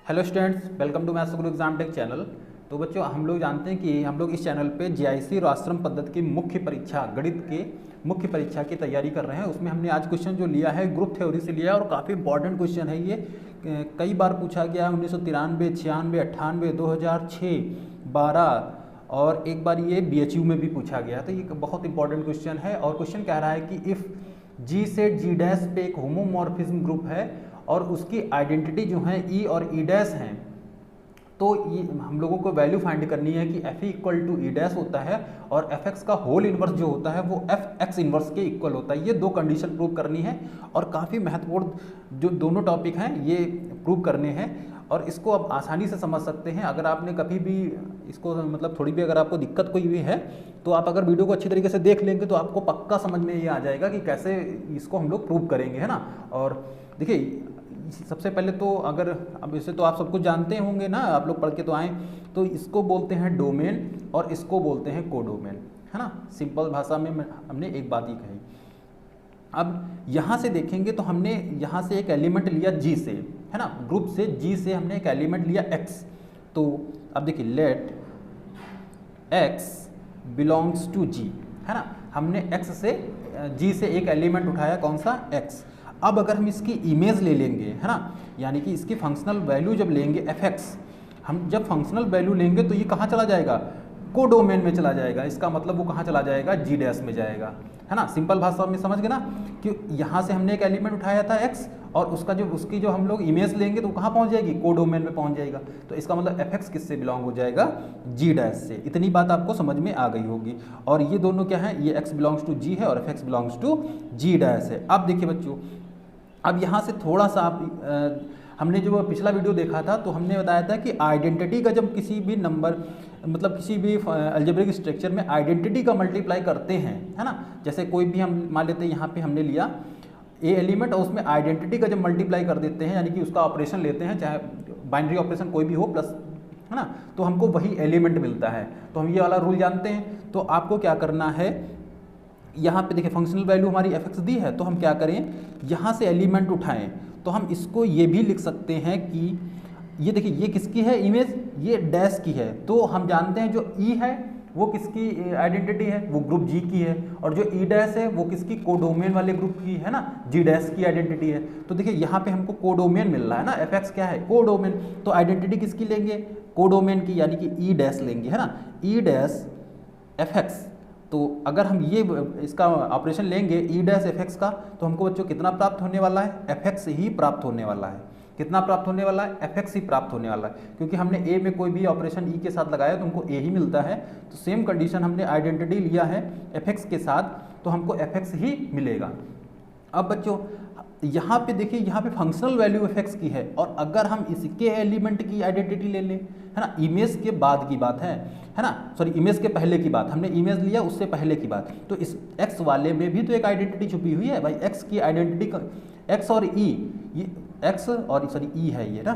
Hello students, welcome to maths Guru exam tech channel. तो बच्चों, हम लोग जानते हैं कि हम लोग इस चैनल पे जीआईसी और आश्रम पद्धति की मुख्य परीक्षा गणित के मुख्य परीक्षा की तैयारी कर रहे हैं। उसमें हमने आज क्वेश्चन जो लिया है ग्रुप थ्योरी से लिया है और काफ़ी इंपॉर्टेंट क्वेश्चन है ये। कई बार पूछा गया है 1993, 96, 98, 2006, 12 और एक बार ये बीएचयू में भी पूछा गया। तो ये बहुत इंपॉर्टेंट क्वेश्चन है और क्वेश्चन कह रहा है कि इफ़ जी से जी डैश पे एक होमोमॉर्फिज्म ग्रुप है और उसकी आइडेंटिटी जो है ई और ई डैश हैं, तो ये हम लोगों को वैल्यू फाइंड करनी है कि F equal to E dash होता है और एफ एक्स का होल इन्वर्स जो होता है वो एफ एक्स इन्वर्स के इक्वल होता है। ये दो कंडीशन प्रूव करनी है और काफ़ी महत्वपूर्ण जो दोनों टॉपिक हैं ये प्रूव करने हैं और इसको अब आसानी से समझ सकते हैं। अगर आपने कभी भी इसको मतलब थोड़ी भी अगर आपको दिक्कत कोई हुई है तो आप अगर वीडियो को अच्छी तरीके से देख लेंगे तो आपको पक्का समझ में ये आ जाएगा कि कैसे इसको हम लोग प्रूव करेंगे, है ना। और देखिए, सबसे पहले तो अगर अब इसे तो आप सब कुछ जानते होंगे ना, आप लोग पढ़ के तो आए। तो इसको बोलते हैं डोमेन और इसको बोलते हैं कोडोमेन, है ना। सिंपल भाषा में हमने एक बात ही कही। अब यहाँ से देखेंगे तो हमने यहाँ से एक एलिमेंट लिया जी से, है ना, ग्रुप से जी से हमने एक एलिमेंट लिया एक्स। तो अब देखिए, late x belongs to G, है ना। हमने एक्स से जी से एक एलिमेंट उठाया, कौन सा, एक्स। अब अगर हम इसकी इमेज ले लेंगे, है ना, यानी कि इसकी फंक्शनल वैल्यू जब लेंगे एफ एक्स, हम जब फंक्शनल वैल्यू लेंगे तो ये कहाँ चला जाएगा, कोडोमेन में चला जाएगा। इसका मतलब वो कहाँ चला जाएगा, जी डैश में जाएगा, है ना। सिंपल भाषा में समझ गए ना कि यहाँ से हमने एक एलिमेंट उठाया था एक्स और उसकी जो हम लोग इमेज लेंगे तो कहाँ पहुँच जाएगी, कोडोमेन में पहुँच जाएगा। तो इसका मतलब एफ एक्स किससे बिलोंग हो जाएगा, जी डैश से। इतनी बात आपको समझ में आ गई होगी। और ये दोनों क्या है, ये एक्स बिलोंग्स टू जी है और F X belongs to G dash है। अब देखिए बच्चों, अब यहाँ से थोड़ा सा आप हमने जो पिछला वीडियो देखा था तो हमने बताया था कि आइडेंटिटी का जब किसी भी नंबर मतलब किसी भी अलजेब्रिक स्ट्रक्चर में आइडेंटिटी का मल्टीप्लाई करते हैं, है ना। जैसे कोई भी हम मान लेते हैं, यहाँ पे हमने लिया ए एलिमेंट और उसमें आइडेंटिटी का जब मल्टीप्लाई कर देते हैं, यानी कि उसका ऑपरेशन लेते हैं, चाहे बाइनरी ऑपरेशन कोई भी हो प्लस, है ना, तो हमको वही एलिमेंट मिलता है। तो हम ये वाला रूल जानते हैं। तो आपको क्या करना है, यहाँ पे देखिए फंक्शनल वैल्यू हमारी एफ एक्स दी है, तो हम क्या करें, यहाँ से एलिमेंट उठाएं तो हम इसको ये भी लिख सकते हैं कि ये देखिए ये किसकी है इमेज, ये डैश की है। तो हम जानते हैं जो ई है वो किसकी आइडेंटिटी है, वो ग्रुप जी की है, और जो ई डैश है वो किसकी, कोडोमेन वाले ग्रुप की, है ना, जी डैश की आइडेंटिटी है। तो देखिए यहाँ पे हमको कोडोमेन मिल रहा है ना, एफ एक्स क्या है, कोडोमेन। तो आइडेंटिटी किसकी लेंगे, कोडोमेन की, यानी कि ई डैश लेंगे, है ना, ई डैश एफ एक्स। तो अगर हम ये इसका ऑपरेशन लेंगे ई डैश एफ एक्स का, तो हमको बच्चों कितना प्राप्त होने वाला है, एफ एक्स ही प्राप्त होने वाला है। कितना प्राप्त होने वाला है, एफ एक्स ही प्राप्त होने वाला है, क्योंकि हमने ए में कोई भी ऑपरेशन ई के साथ लगाया तो हमको ए ही मिलता है। तो सेम कंडीशन हमने आइडेंटिटी लिया है एफ एक्स के साथ, तो हमको एफ एक्स ही मिलेगा। अब बच्चों यहाँ पे देखिए, यहाँ पे फंक्शनल वैल्यू एफ एक्स की है और अगर हम इसके एलिमेंट की आइडेंटिटी ले लें, है ना, इमेज के बाद की बात है ना, सॉरी इमेज के पहले की बात, हमने इमेज लिया उससे पहले की बात। तो इस एक्स वाले में भी तो एक आइडेंटिटी छुपी हुई है भाई, एक्स की आइडेंटिटी, एक्स और ई, ये एक्स और सॉरी ई है ये ना,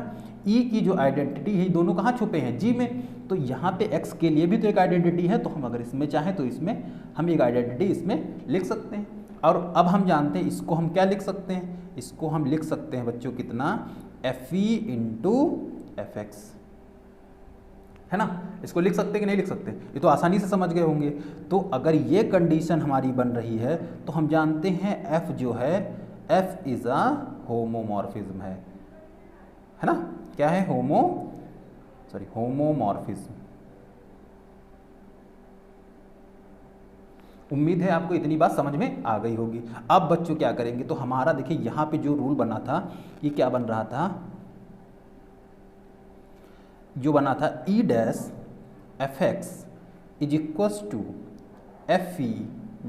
ई की जो आइडेंटिटी है दोनों कहाँ छुपे हैं, जी में। तो यहाँ पे एक्स के लिए भी तो एक आइडेंटिटी है, तो हम अगर इसमें चाहें तो इसमें हम एक आइडेंटिटी इसमें लिख सकते हैं। और अब हम जानते हैं इसको हम क्या लिख सकते हैं, इसको हम लिख सकते हैं बच्चों कितना, F E into F x, है ना। इसको लिख सकते कि नहीं लिख सकते, ये तो आसानी से समझ गए होंगे। तो अगर ये कंडीशन हमारी बन रही है तो हम जानते हैं एफ जो है, एफ इज अ होमोमॉर्फिज्म है ना, क्या है, होमोमॉर्फिज्म। उम्मीद है आपको इतनी बात समझ में आ गई होगी। अब बच्चों क्या करेंगे, तो हमारा देखिए यहाँ पे जो रूल बना था, ये क्या बन रहा था, जो बना था E dash F X is equals to F E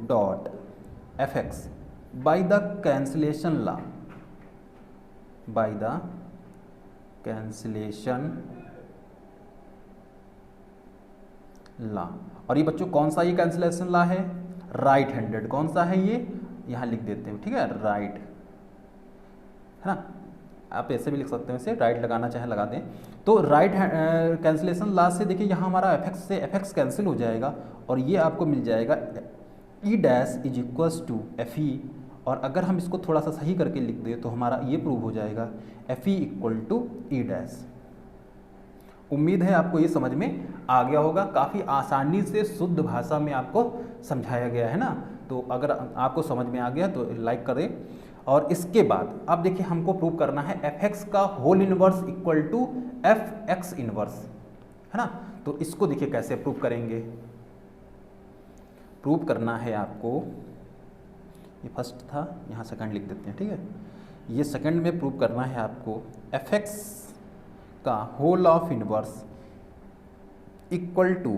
dot F X by the cancellation law, by the cancellation law. और ये बच्चों कौन सा ये कैंसिलेशन लॉ है, राइट हैंडेड। कौन सा है ये, यहाँ लिख देते हैं, ठीक है, राइट, है ना। आप ऐसे भी लिख सकते हैं, इसे राइट लगाना चाहे लगा दें। तो राइट कैंसिलेशन लॉ से देखिए यहाँ हमारा एफ एक्स से एफ एक्स कैंसिल हो जाएगा और ये आपको मिल जाएगा E dash is equals to F E. और अगर हम इसको थोड़ा सा सही करके लिख दें तो हमारा ये प्रूव हो जाएगा F E equal to E dash, उम्मीद है आपको ये समझ में आ गया होगा, काफ़ी आसानी से शुद्ध भाषा में आपको समझाया गया है ना। तो अगर आपको समझ में आ गया तो लाइक करें। और इसके बाद अब देखिए हमको प्रूव करना है fx का whole inverse equal to fx inverse, है ना। तो इसको देखिए कैसे प्रूव करेंगे। प्रूव करना है आपको, ये फर्स्ट था, यहाँ सेकंड लिख देते हैं, ठीक है। ये सेकंड में प्रूव करना है आपको fx का whole of inverse equal to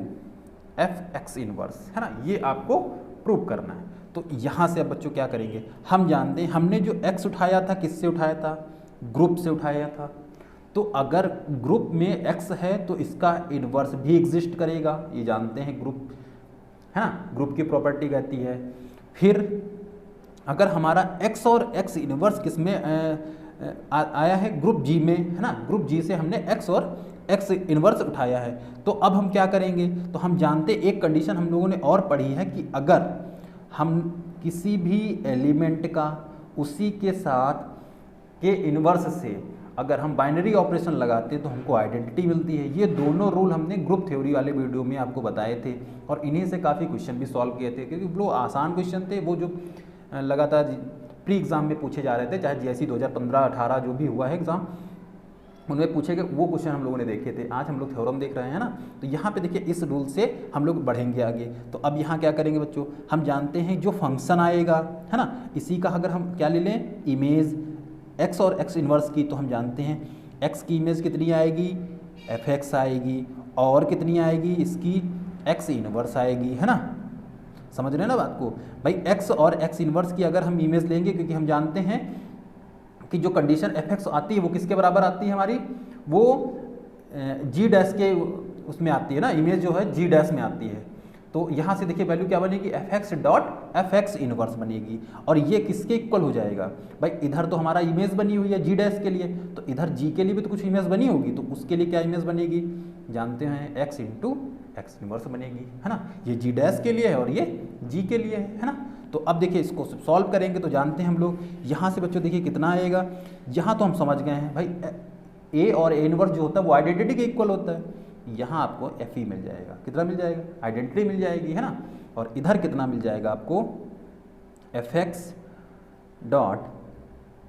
fx inverse, है ना। ये आपको प्रूव करना है। तो यहाँ से अब बच्चों क्या करेंगे, हम जानते हैं हमने जो x उठाया था किससे उठाया था, ग्रुप से उठाया था। तो अगर ग्रुप में x है तो इसका इनवर्स भी एग्जिस्ट करेगा, ये जानते हैं ग्रुप, है ना, ग्रुप की प्रॉपर्टी कहती है। फिर अगर हमारा x और x इनवर्स किस में आया है, ग्रुप G में, है ना, ग्रुप G से हमने x और x इनवर्स उठाया है। तो अब हम क्या करेंगे, तो हम जानते एक कंडीशन हम लोगों ने और पढ़ी है कि अगर हम किसी भी एलिमेंट का उसी के साथ के इनवर्स से अगर हम बाइनरी ऑपरेशन लगाते तो हमको आइडेंटिटी मिलती है। ये दोनों रूल हमने ग्रुप थ्योरी वाले वीडियो में आपको बताए थे और इन्हीं से काफ़ी क्वेश्चन भी सॉल्व किए थे, क्योंकि वो आसान क्वेश्चन थे, वो जो लगातार प्री एग्ज़ाम में पूछे जा रहे थे, चाहे GIC 2015-18 जो भी हुआ है एग्ज़ाम, उनमें पूछे गए वो क्वेश्चन हम लोगों ने देखे थे। आज हम लोग थ्योरम देख रहे हैं ना। तो यहाँ पे देखिए इस रूल से हम लोग बढ़ेंगे आगे। तो अब यहाँ क्या करेंगे बच्चों, हम जानते हैं जो फंक्शन आएगा, है ना, इसी का अगर हम क्या ले लें, इमेज x और x इनवर्स की, तो हम जानते हैं x की इमेज कितनी आएगी, fx आएगी, और कितनी आएगी इसकी x इनवर्स आएगी, है ना। समझ रहे हैं ना बात को भाई। x और x इनवर्स की अगर हम इमेज लेंगे, क्योंकि हम जानते हैं कि जो कंडीशन fx आती है वो किसके बराबर आती है हमारी, वो g डैश के उसमें आती है ना, इमेज जो है g डैश में आती है। तो यहाँ से देखिए वैल्यू क्या बनेगी, fx डॉट fx इनवर्स बनेगी, और ये किसके इक्वल हो जाएगा भाई, इधर तो हमारा इमेज बनी हुई है g डैश के लिए, तो इधर g के लिए भी तो कुछ इमेज बनी होगी, तो उसके लिए क्या इमेज बनेगी, जानते हैं x इंटू एक्स इनवर्स बनेगी, है ना। ये g डैश के लिए है और ये g के लिए है ना। तो अब देखिए इसको सॉल्व करेंगे तो जानते हैं हम लोग, यहाँ से बच्चों देखिए कितना आएगा, यहाँ तो हम समझ गए हैं भाई a और a इनवर्स जो होता है वो आइडेंटिटी के इक्वल होता है। यहाँ आपको fe मिल जाएगा, कितना मिल जाएगा, आइडेंटिटी मिल जाएगी, है ना। और इधर कितना मिल जाएगा आपको, fx डॉट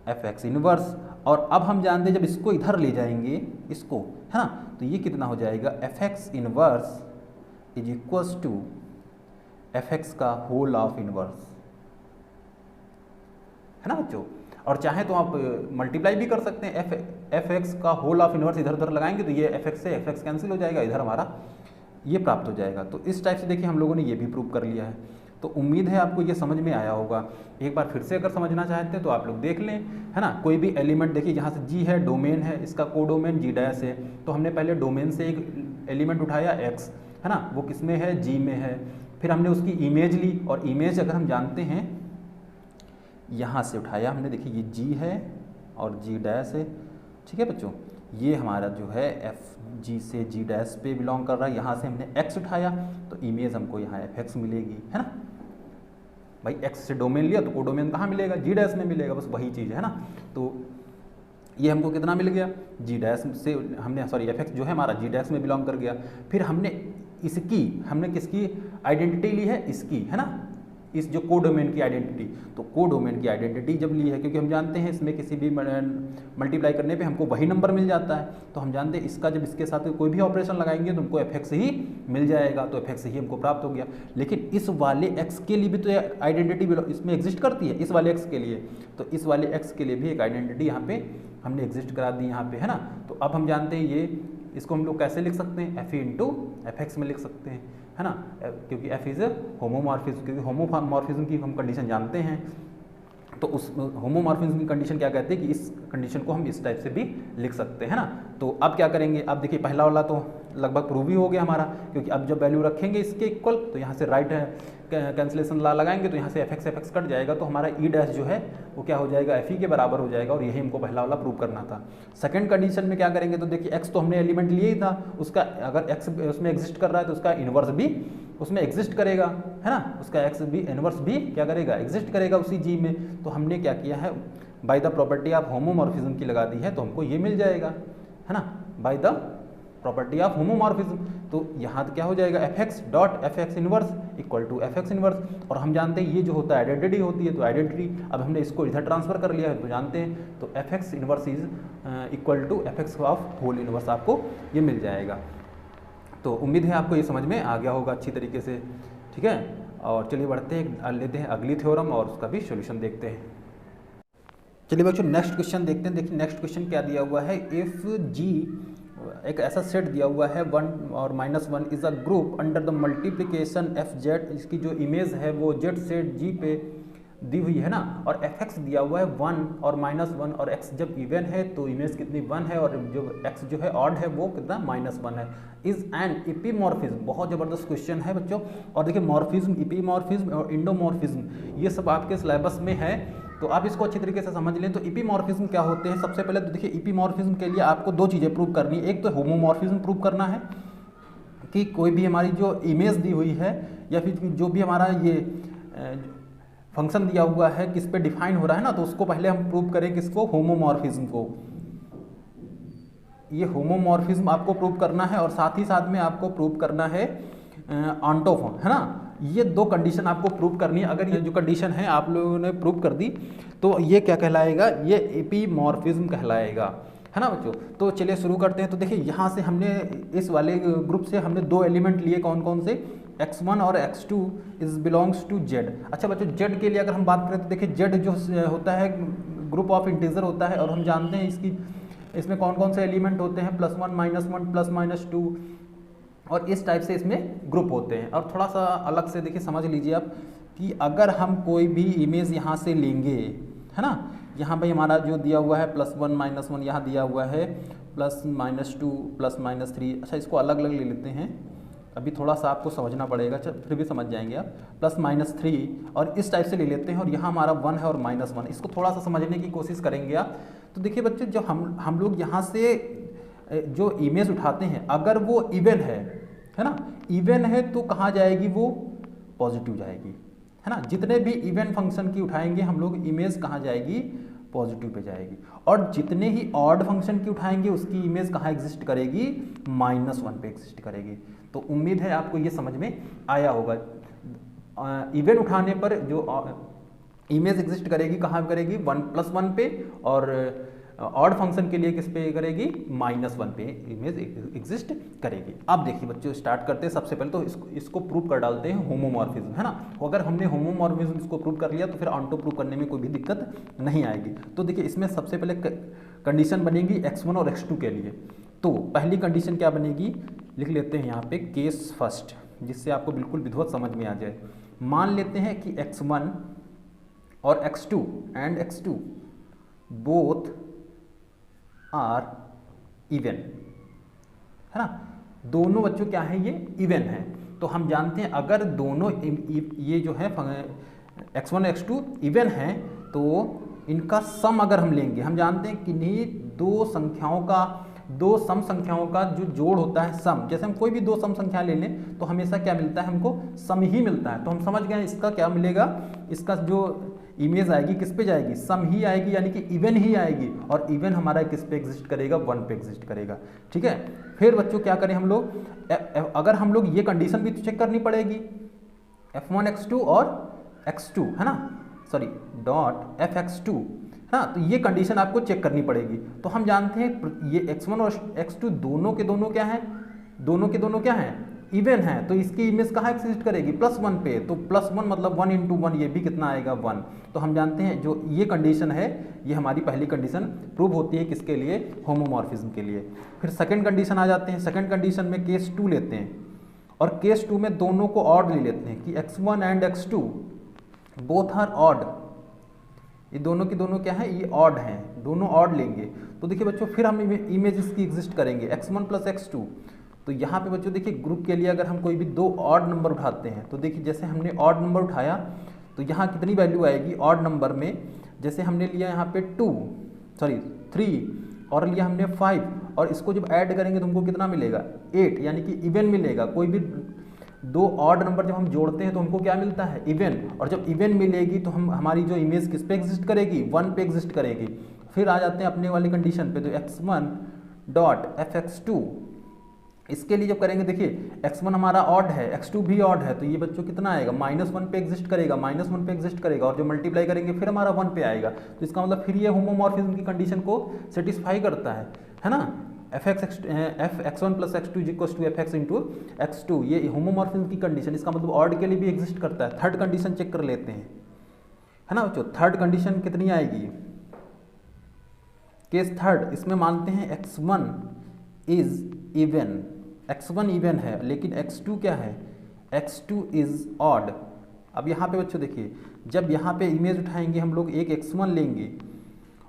fx इनवर्स। और अब हम जानते हैं जब इसको इधर ले जाएंगे इसको, है ना, तो ये कितना हो जाएगा, fx inverse is equals to fx का होल ऑफ इनवर्स, है ना बच्चों। और चाहे तो आप मल्टीप्लाई भी कर सकते हैं, fx का होल ऑफ इनवर्स इधर उधर लगाएंगे तो ये fx से fx कैंसिल हो जाएगा, इधर हमारा ये प्राप्त हो जाएगा। तो इस टाइप से देखिए हम लोगों ने ये भी प्रूव कर लिया है। तो उम्मीद है आपको ये समझ में आया होगा। एक बार फिर से अगर समझना चाहते हैं तो आप लोग देख लें, है ना। कोई भी एलिमेंट देखिए, यहाँ से g है, डोमेन है, इसका कोडोमेन g डैश है, तो हमने पहले डोमेन से एक एलिमेंट उठाया x, है ना, वो किस में है, g में है। फिर हमने उसकी इमेज ली, और इमेज अगर हम जानते हैं यहाँ से उठाया हमने, देखिए ये g है और g डैश है, ठीक है बच्चों। ये हमारा जो है g से g डैश पे बिलोंग कर रहा है, यहाँ से हमने x उठाया तो इमेज हमको यहाँ fx मिलेगी, है ना भाई। x से डोमेन लिया तो कोडोमेन कहाँ मिलेगा, g डैश में मिलेगा, बस वही चीज़ है ना। तो ये हमको कितना मिल गया, g डैश से हमने सॉरी fx जो है हमारा g डैश में बिलोंग कर गया। फिर हमने किसकी आइडेंटिटी ली है, इसकी, है ना, इस जो कोडोमेन की आइडेंटिटी। तो कोडोमेन की आइडेंटिटी जब ली है, क्योंकि हम जानते हैं इसमें किसी भी मल्टीप्लाई करने पे हमको वही नंबर मिल जाता है, तो हम जानते हैं इसका जब इसके साथ कोई भी ऑपरेशन लगाएंगे तो हमको fx ही मिल जाएगा, तो fx ही हमको प्राप्त हो गया। लेकिन इस वाले x के लिए भी तो आइडेंटिटी इसमें एग्जिस्ट करती है, इस वाले x के लिए, तो इस वाले x के लिए भी एक आइडेंटिटी यहाँ पे हमने एग्जिस्ट करा दी यहाँ पे, है ना। तो अब हम जानते हैं ये, इसको हम लोग कैसे लिख सकते हैं, fe इंटू fx में लिख सकते हैं, है ना, क्योंकि f इज होमोमॉर्फिज्म, क्योंकि होमोमॉर्फिज्म की हम कंडीशन जानते हैं। तो उस होमोमॉर्फिज्म की कंडीशन क्या कहते हैं कि इस कंडीशन को हम इस टाइप से भी लिख सकते हैं, है ना। तो अब क्या करेंगे, अब देखिए पहला वाला तो लगभग प्रूव ही हो गया हमारा, क्योंकि अब जब वैल्यू रखेंगे इसके इक्वल तो यहाँ से राइट कैंसिलेशन ला लगाएंगे तो यहाँ से fx कट जाएगा, तो हमारा e डैश जो है वो क्या हो जाएगा, fe के बराबर हो जाएगा, और यही हमको पहला वाला प्रूव करना था। सेकंड कंडीशन में क्या करेंगे, तो देखिए x तो हमने एलिमेंट लिए ही था, उसका अगर x उसमें एग्जिस्ट कर रहा है तो उसका इनवर्स भी उसमें एग्जिस्ट करेगा, है ना, उसका x भी इनवर्स भी क्या करेगा, एग्जिस्ट करेगा उसी g में। तो हमने क्या किया है, bye the property of homomorphism की लगा दी है, तो हमको ये मिल जाएगा, है ना, by the property of homomorphism. तो यहाँ क्या हो जाएगा, F X dot F X inverse equal to F X inverse, और हम जानते हैं ये जो होता है आइडेंटिटी होती है, तो आइडेंटिटी अब हमने इसको इधर ट्रांसफर कर लिया है तो जानते हैं, तो F X inverse is equal to F X of whole inverse, आपको ये मिल जाएगा। तो उम्मीद है आपको ये समझ में आ गया होगा अच्छी तरीके से, ठीक है। और चलिए बढ़ते हैं, लेते हैं अगली थ्योरम और उसका भी सॉल्यूशन देखते हैं। चलिए बच्चों नेक्स्ट क्वेश्चन देखते हैं। देखिए नेक्स्ट क्वेश्चन क्या दिया हुआ है, इफ जी एक ऐसा सेट दिया हुआ है 1 और -1 is a group under the multiplication F Z, इसकी जो इमेज है वो जेड से जी पे दी हुई है ना, और एफ एक्स दिया हुआ है 1 और -1, और एक्स जब इवन है तो इमेज कितनी 1 है, और जो एक्स जो है ऑड है वो कितना -1 है। इज एन इपीमॉर्फिज्म, बहुत ज़बरदस्त क्वेश्चन है बच्चों। और देखिए मॉर्फिज्म, इपीमॉर्फिज्म और इंडोमॉर्फिज्म ये सब आपके सिलेबस में है, तो आप इसको अच्छी तरीके से समझ लें। तो इपीमॉर्फिज्म क्या होते हैं, सबसे पहले तो देखिए इपीमॉर्फिज्म के लिए आपको दो चीज़ें प्रूव करनी है। एक तो होमोमॉर्फिज्म प्रूव करना है कि कोई भी हमारी जो इमेज दी हुई है या फिर जो भी हमारा ये फंक्शन दिया हुआ है किस पे डिफाइन हो रहा है ना, तो उसको पहले हम प्रूव करें, किसको, होमोमॉर्फिज्म को। ये होमोमॉर्फिज्म आपको प्रूव करना है, और साथ ही साथ में आपको प्रूव करना है ऑन्टोफॉर्म, है ना। ये दो कंडीशन आपको प्रूव करनी है। अगर ये जो कंडीशन है आप लोगों ने प्रूव कर दी तो ये क्या कहलाएगा, ये एपीमॉर्फिज्म कहलाएगा, है ना बच्चों। तो चलिए शुरू करते हैं। तो देखिए यहाँ से हमने इस वाले ग्रुप से हमने दो एलिमेंट लिए, कौन कौन से, x1 और x2 is belongs to z। अच्छा बच्चों z के लिए अगर हम बात करें तो देखिए z जो होता है ग्रुप ऑफ इंटीजर होता है, और हम जानते हैं इसमें कौन कौन से एलिमेंट होते हैं, +1 -1 +-2, और इस टाइप से इसमें ग्रुप होते हैं। और थोड़ा सा अलग से देखिए समझ लीजिए आप कि अगर हम कोई भी इमेज यहाँ से लेंगे, है ना, यहाँ पे हमारा जो दिया हुआ है +1 -1, यहाँ दिया हुआ है +-2 +-3। अच्छा इसको अलग अलग ले लेते हैं, अभी थोड़ा सा आपको समझना पड़ेगा, फिर भी समझ जाएंगे आप। +-3 और इस टाइप से ले लेते हैं, और यहाँ हमारा 1 है और -1, इसको थोड़ा सा समझने की कोशिश करेंगे आप। तो देखिए बच्चे जो हम लोग यहाँ से जो इमेज उठाते हैं, अगर वो इवन है ना, इवन है तो कहाँ जाएगी, वो पॉजिटिव जाएगी, है ना। जितने भी इवन फंक्शन की उठाएंगे हम लोग इमेज कहाँ जाएगी, पॉजिटिव पे जाएगी। और जितने ही ऑड फंक्शन की उठाएंगे उसकी इमेज कहाँ एग्जिस्ट करेगी, -1 पे एग्जिस्ट करेगी। तो उम्मीद है आपको ये समझ में आया होगा। इवन उठाने पर जो इमेज एग्जिस्ट करेगी कहाँ करेगी, 1+1 पे, और ऑड फंक्शन के लिए किस पे करेगी, -1 पे इमेज एग्जिस्ट करेगी। अब देखिए बच्चों स्टार्ट करते हैं। सबसे पहले तो इसको प्रूव कर डालते हैं, होमोमॉर्फिज्म, है ना। अगर हमने होमोमॉर्फिज्म इसको प्रूव कर लिया तो फिर ऑन्टो प्रूव करने में कोई भी दिक्कत नहीं आएगी। तो देखिए इसमें सबसे पहले कंडीशन बनेगी x1 और x2 के लिए। तो पहली कंडीशन क्या बनेगी, लिख लेते हैं यहाँ पे केस फर्स्ट, जिससे आपको बिल्कुल विधिवत समझ में आ जाए। मान लेते हैं कि x1 और x2 and x2 both are even, है ना। दोनों बच्चों क्या है, ये इवन है। तो हम जानते हैं अगर दोनों ये जो है x1 x2 इवन है तो इनका सम अगर हम लेंगे, हम जानते हैं किन्हीं दो सम संख्याओं का जो जोड़ होता है सम, जैसे हम कोई भी दो सम संख्या ले लें तो हमेशा क्या मिलता है, हमको सम ही मिलता है। तो हम समझ गए इसका क्या मिलेगा, इसका जो इमेज आएगी किस पे जाएगी, सम ही आएगी, यानी कि इवन ही आएगी। और इवन हमारा किस पे एग्जिस्ट करेगा, 1 पे एग्जिस्ट करेगा, ठीक है। फिर बच्चों क्या करें हम लोग, अगर हम लोग ये कंडीशन भी तो चेक करनी पड़ेगी, f1 x2 और x2, है ना, सॉरी डॉट f(x2), है ना। तो ये कंडीशन आपको चेक करनी पड़ेगी। तो हम जानते हैं ये x1 और x2 दोनों के दोनों क्या हैं, दोनों के दोनों क्या हैं, इवन है। तो इसकी इमेज कहाँ एग्जिस्ट करेगी, +1 पे। तो +1 मतलब 1 × 1, ये भी कितना आएगा, 1। तो हम जानते हैं जो ये कंडीशन है ये हमारी पहली कंडीशन प्रूव होती है, किसके लिए, होमोमॉर्फिज्म के लिए। फिर सेकंड कंडीशन आ जाते हैं। सेकंड कंडीशन में केस 2 लेते हैं, और केस 2 में दोनों को ऑड ले लेते हैं कि x1 and x2 both are odd. ये दोनों की दोनों क्या है, ये ऑड हैं, दोनों ऑड लेंगे। तो देखिए बच्चों फिर हम इमेज इसकी एग्जिस्ट करेंगे x1 + x2। तो यहाँ पे बच्चों देखिए ग्रुप के लिए अगर हम कोई भी दो ऑड नंबर उठाते हैं, तो देखिए जैसे हमने ऑड नंबर उठाया तो यहाँ कितनी वैल्यू आएगी ऑड नंबर में, जैसे हमने लिया यहाँ पे 3 और लिया हमने 5, और इसको जब ऐड करेंगे तो हमको कितना मिलेगा, 8, यानी कि इवन मिलेगा। कोई भी दो ऑड नंबर जब हम जोड़ते हैं तो हमको क्या मिलता है, इवन। और जब इवन मिलेगी तो हमारी जो इमेज किस पे एग्जिस्ट करेगी, 1 पे एग्जिस्ट करेगी। फिर आ जाते हैं अपने वाली कंडीशन पे, तो x1 डॉट f(x2) इसके लिए जब करेंगे देखिए x1 हमारा ऑड है, x2 भी ऑड है, तो ये बच्चों कितना आएगा, -1 पे एग्जिस्ट करेगा, -1 पे एग्जिस्ट करेगा, और जो मल्टीप्लाई करेंगे फिर हमारा 1 पे आएगा। तो इसका मतलब फिर ये होमोमॉर्फिज्म की कंडीशन को सेटिस्फाई करता है ना। fx1 plus x2 is equal to fx into x2, ये होमोमॉर्फिज्म की कंडीशन, इसका मतलब ऑड के लिए भी एग्जिस्ट करता है। थर्ड कंडीशन चेक कर लेते हैं, है ना बच्चों। थर्ड कंडीशन कितनी आएगी, केस थर्ड, इसमें मानते हैं x1 is even, x1 even है लेकिन x2 क्या है, x2 इज ऑड। अब यहाँ पे बच्चों देखिए, जब यहाँ पे इमेज उठाएंगे हम लोग, एक x1 लेंगे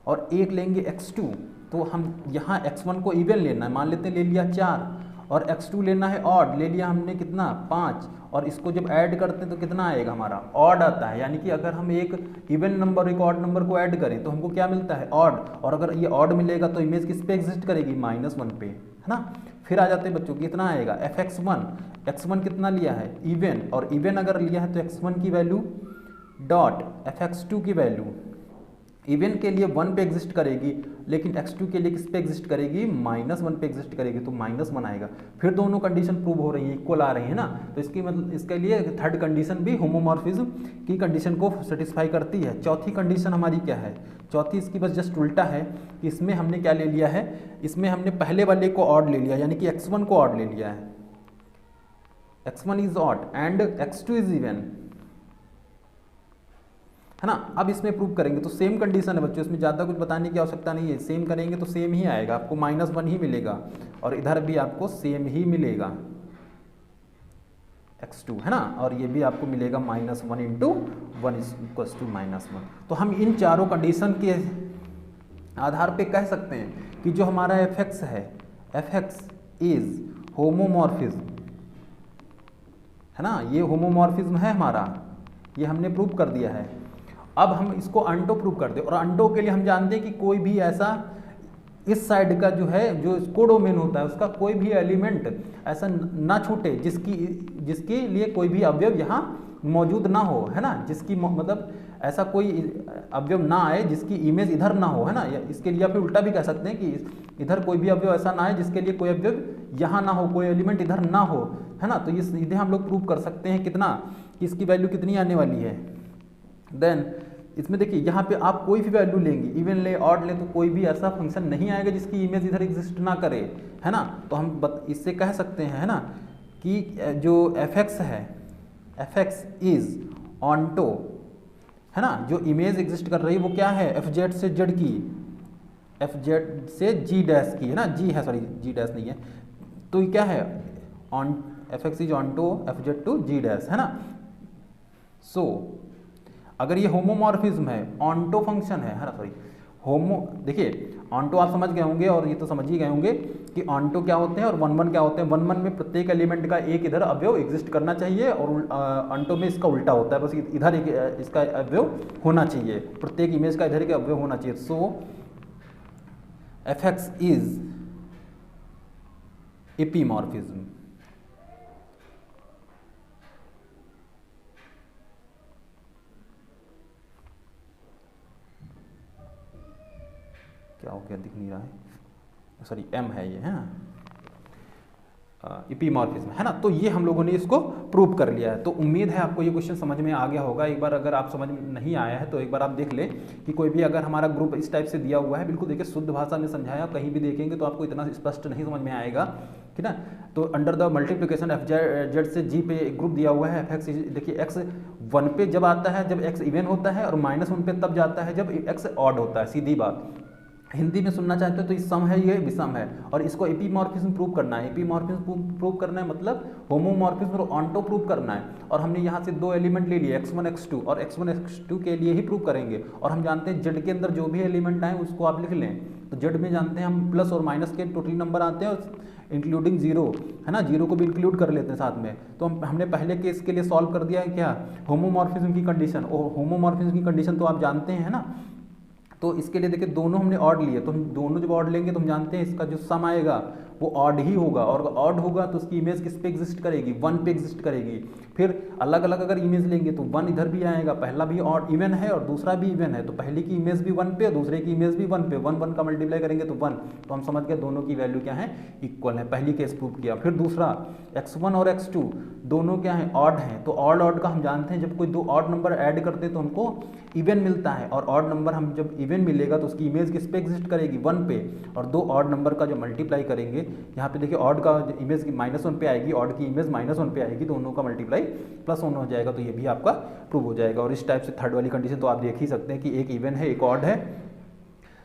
और एक लेंगे x2, तो हम यहाँ x1 को इवन लेना है, मान लेते हैं ले लिया 4, और x2 लेना है ऑड, ले लिया हमने कितना 5, और इसको जब ऐड करते हैं तो कितना आएगा हमारा, ऑड आता है। यानी कि अगर हम एक इवन नंबर एक ऑड नंबर को ऐड करें तो हमको क्या मिलता है, ऑड, और अगर ये ऑड मिलेगा तो इमेज किस पे एग्जिस्ट करेगी, -1 पे, है ना। फिर आ जाते हैं बच्चों, कितना आएगा fx1, x1 कितना लिया है, इवन, और इवन अगर लिया है तो x1 की वैल्यू डॉट fx2 की वैल्यू इवन के लिए 1 पे एग्जिस्ट करेगी, लेकिन x2 के लिए किस पे एग्जिस्ट करेगी, -1 पे एग्जिस्ट करेगी, तो -1 आएगा। फिर दोनों कंडीशन प्रूव हो रही है, इक्वल आ रही है ना, तो इसकी मतलब इसके लिए थर्ड कंडीशन भी होमोमॉर्फिज्म की कंडीशन को सेटिस्फाई करती है। चौथी कंडीशन हमारी क्या है, चौथी इसकी बस जस्ट उल्टा है कि इसमें हमने क्या ले लिया है, इसमें हमने पहले वाले को ऑड ले लिया, यानी कि x1 को ऑड ले लिया है, x1 is odd and x2 is even, है ना। अब इसमें प्रूव करेंगे तो सेम कंडीशन है बच्चों, इसमें ज़्यादा कुछ बताने की आवश्यकता नहीं है, सेम करेंगे तो सेम ही आएगा, आपको -1 ही मिलेगा, और इधर भी आपको सेम ही मिलेगा x2, है ना, और ये भी आपको मिलेगा -1 इंटू 1 इज इक्वल्स टू -1। तो हम इन चारों कंडीशन के आधार पे कह सकते हैं कि जो हमारा fx है, fx इज होमोमॉर्फिज्म, है ना, ये होमोमॉर्फिज्म है हमारा, ये हमने प्रूव कर दिया है। अब हम इसको अंटो प्रूव करते हैं, और अंटो के लिए हम जानते हैं कि कोई भी ऐसा इस साइड का जो है, जो कोडोमेन होता है उसका कोई भी एलिमेंट ऐसा ना छूटे जिसके लिए कोई भी अवयव यहाँ मौजूद ना हो, है ना, जिसकी मतलब ऐसा कोई अवयव ना आए जिसकी इमेज इधर ना हो, है ना। इसके लिए फिर उल्टा भी कह सकते हैं कि इधर कोई भी अवयव ऐसा ना आए जिसके लिए कोई अवयव यहाँ ना हो, कोई एलिमेंट इधर ना हो, है ना। तो ये सीधे हम लोग प्रूव कर सकते हैं कितना, कि इसकी वैल्यू कितनी आने वाली है। देन इसमें देखिए यहाँ पे आप कोई भी वैल्यू लेंगे, इवन ले ऑड ले, तो कोई भी ऐसा फंक्शन नहीं आएगा जिसकी इमेज इधर एग्जिस्ट ना करे, है ना। तो हम इससे कह सकते हैं, है ना, कि जो fx है, fx इज ऑन्टो, है ना, जो इमेज एग्जिस्ट कर रही है वो क्या है, fz से z की, fz से g डैश की, है ना, g है, सॉरी g डैश नहीं है, तो ये क्या है, on fx is onto fz to g dash, है ना। सो अगर ये होमोमॉर्फिज्म है, ऑन्टो फंक्शन है ना, सॉरी होमो, देखिए ऑन्टो आप समझ गए होंगे और ये तो समझ ही गए होंगे कि ऑन्टो क्या होते हैं और 1 1 क्या होते हैं। 1 1 में प्रत्येक एलिमेंट का एक इधर अवयव एग्जिस्ट करना चाहिए, और ऑन्टो में इसका उल्टा होता है, बस इधर एक इसका अवयव होना चाहिए, प्रत्येक इमेज का इधर एक अवयव होना चाहिए। सो fx इज एपीमॉर्फिज्म। क्या हो गया, दिख नहीं रहा है, सॉरी m है ये, है ना, एपीमॉर्फिज्म, है ना। तो ये हम लोगों ने इसको प्रूव कर लिया है। तो उम्मीद है आपको ये क्वेश्चन समझ में आ गया होगा। एक बार अगर आप समझ में नहीं आया है तो एक बार आप देख लें कि कोई भी अगर हमारा ग्रुप इस टाइप से दिया हुआ है, बिल्कुल देखिए शुद्ध भाषा में समझाया, कहीं भी देखेंगे तो आपको इतना स्पष्ट नहीं समझ में आएगा, ठीक है। तो अंडर द मल्टीप्लिकेशन fz से g पे एक ग्रुप दिया हुआ है, fx देखिए x 1 पे जब आता है जब x इवन होता है, और -1 पे तब जाता है जब x ऑड होता है, सीधी बात। हिंदी में सुनना चाहते हो तो इस सम है, ये विषम है, और इसको एपीमॉर्फिज्म प्रूव करना है। एपीमॉर्फिज्म प्रूव करना है मतलब होमोमॉर्फिज्म और ऑन्टो प्रूव करना है। और हमने यहाँ से 2 एलिमेंट ले लिए, x1 x2, और x1 x2 के लिए ही प्रूव करेंगे। और हम जानते हैं z के अंदर जो भी एलिमेंट आए उसको आप लिख लें। तो z में जानते हैं हम प्लस और माइनस के टोटल नंबर आते हैं, और इंक्लूडिंग 0, है ना, 0 को भी इंक्लूड कर लेते हैं साथ में। तो हमने पहले केस के लिए सॉल्व कर दिया है क्या, होमोमॉर्फिज्म की कंडीशन। और होमोमॉर्फिज्म की कंडीशन तो आप जानते हैं, है ना। तो इसके लिए देखिए दोनों हमने ऑड लिए, तो हम दोनों जब ऑड लेंगे तो हम जानते हैं इसका जो सम आएगा वो ऑड ही होगा, और ऑड होगा तो उसकी इमेज किस पे एग्जिस्ट करेगी, 1 पे एग्जिस्ट करेगी। फिर अलग अलग अगर इमेज लेंगे तो 1 इधर भी आएगा, पहला भी ऑड इवन है और दूसरा भी इवन है, तो पहले की इमेज भी 1 पे और दूसरे की इमेज भी 1 पे, 1 1 का मल्टीप्लाई करेंगे तो 1, तो हम समझ गए दोनों की वैल्यू क्या है, इक्वल है। पहली केस प्रूव किया। फिर दूसरा x1 और x2 दोनों क्या है, ऑड हैं, तो ऑड का हम जानते हैं जब कोई दो ऑड नंबर ऐड करते हैं तो हमको इवन मिलता है, और ऑड नंबर हम जब इवन मिलेगा तो उसकी इमेज किस पे एग्जिस्ट करेगी, 1 पे, और दो ऑड नंबर का जो मल्टीप्लाई करेंगे, यहाँ पे देखिए ऑड का इमेज -1 पे आएगी, ऑड की इमेज -1 पे आएगी, दोनों का मल्टीप्लाई +1 हो जाएगा, तो ये भी आपका प्रूव हो जाएगा। और इस टाइप से थर्ड वाली कंडीशन तो आप देख ही सकते हैं कि एक इवन है एक ऑड है,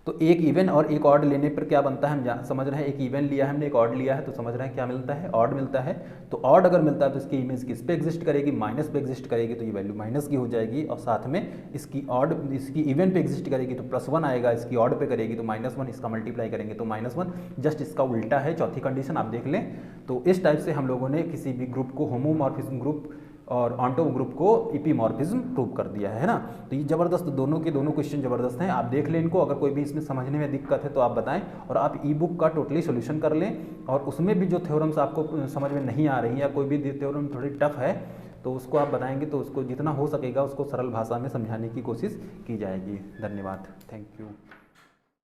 तो एक इवन और एक ऑड लेने पर क्या बनता है हम समझ रहे हैं, एक इवन लिया है हमने एक ऑड लिया है, तो समझ रहे हैं क्या मिलता है, ऑड मिलता है। तो ऑड अगर मिलता है तो इसकी इमेज किस पे एग्जिस्ट करेगी, माइनस पे एग्जिस्ट करेगी, तो ये वैल्यू माइनस की हो जाएगी, और साथ में इसकी इवन पे एग्जिस्ट करेगी तो +1 आएगा, इसकी ऑड पे करेगी तो -1, इसका मल्टीप्लाई करेंगे तो -1, जस्ट इसका उल्टा है चौथी कंडीशन, आप देख लें। तो इस टाइप से हम लोगों ने किसी भी ग्रुप को होमोमॉर्फिज्म ग्रुप और ऑन्टो ग्रुप को इपीमॉर्फिज्म प्रूव कर दिया है ना। तो ये ज़बरदस्त, दोनों के दोनों क्वेश्चन ज़बरदस्त हैं, आप देख लें इनको। अगर कोई भी इसमें समझने में दिक्कत है तो आप बताएं, और आप ई बुक का टोटली सोल्यूशन कर लें, और उसमें भी जो थ्योरम्स आपको समझ में नहीं आ रही या कोई भी थ्योरम थोड़ी टफ है तो उसको आप बताएंगे, तो उसको जितना हो सकेगा उसको सरल भाषा में समझाने की कोशिश की जाएगी। धन्यवाद, थैंक यू।